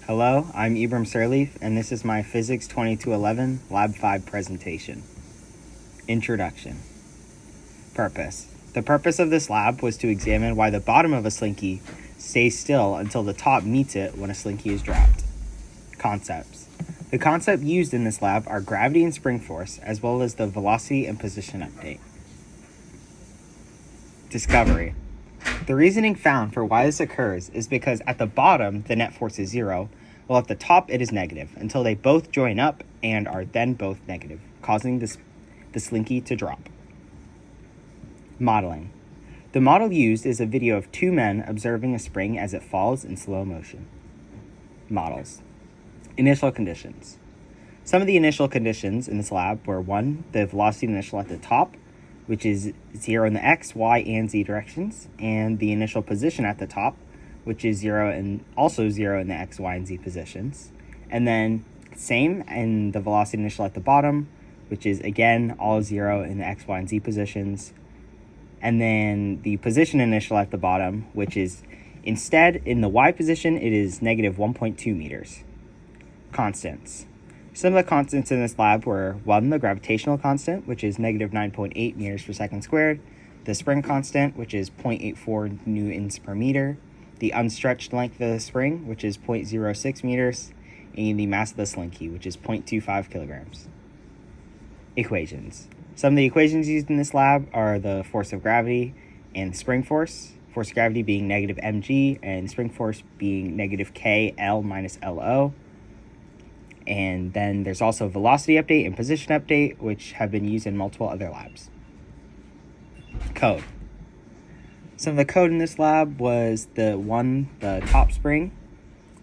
Hello, I'm Ibram Sirleaf, and this is my Physics 2211 Lab 5 presentation. Introduction. Purpose. The purpose of this lab was to examine why the bottom of a slinky stays still until the top meets it when a slinky is dropped. Concepts. The concepts used in this lab are gravity and spring force, as well as the velocity and position update. Discovery. The reasoning found for why this occurs is because at the bottom, the net force is 0, while at the top it is negative, until they both join up and are then both negative, causing the slinky to drop. Modeling. The model used is a video of two men observing a spring as it falls in slow motion. Models. Initial conditions. Some of the initial conditions in this lab were 1. The velocity initial at the top, which is 0 in the x, y, and z directions, and the initial position at the top, which is 0 and also 0 in the x, y, and z positions. And then same in the velocity initial at the bottom, which is again all 0 in the x, y, and z positions. And then the position initial at the bottom, which is instead in the y position, it is negative 1.2 meters. Constants. Some of the constants in this lab were 1, the gravitational constant, which is negative 9.8 meters per second squared, the spring constant, which is 0.84 newtons per meter, the unstretched length of the spring, which is 0.06 meters, and the mass of the slinky, which is 0.25 kilograms. Equations. Some of the equations used in this lab are the force of gravity and spring force of gravity being negative mg, and spring force being negative kl minus lo. And then there's also velocity update and position update, which have been used in multiple other labs. Code. Some of the code in this lab was the top spring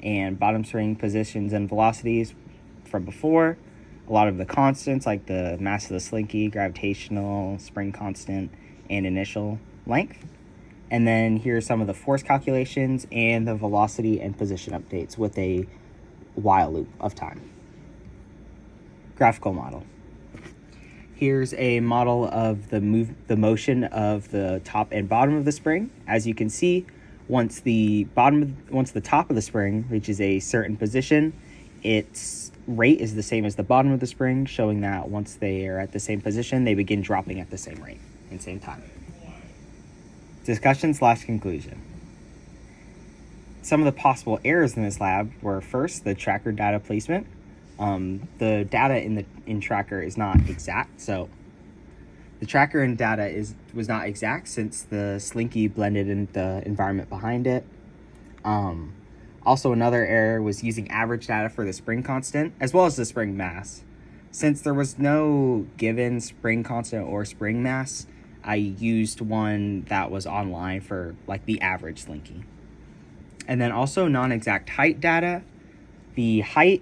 and bottom spring positions and velocities from before. A lot of the constants like the mass of the slinky, gravitational, spring constant, and initial length. And then here are some of the force calculations and the velocity and position updates with a while loop of time. Graphical model. Here's a model of the motion of the top and bottom of the spring. As you can see, once the top of the spring reaches a certain position, its rate is the same as the bottom of the spring, showing that once they are at the same position, they begin dropping at the same rate and same time. Discussion/conclusion. Some of the possible errors in this lab were, first, the tracker data placement. The data in tracker is not exact, so the tracker and data was not exact since the slinky blended in the environment behind it. Also, another error was using average data for the spring constant as well as the spring mass. Since there was no given spring constant or spring mass, I used one that was online for like the average slinky. And then also non-exact height data. The height,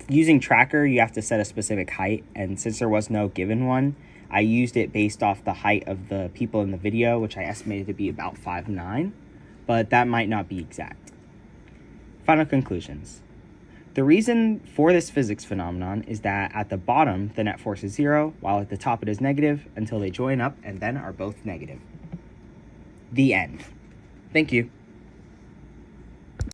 using tracker, you have to set a specific height, and since there was no given one, I used it based off the height of the people in the video, which I estimated to be about 5'9", but that might not be exact. Final conclusions. The reason for this physics phenomenon is that at the bottom, the net force is 0, while at the top it is negative, until they join up and then are both negative. The end. Thank you.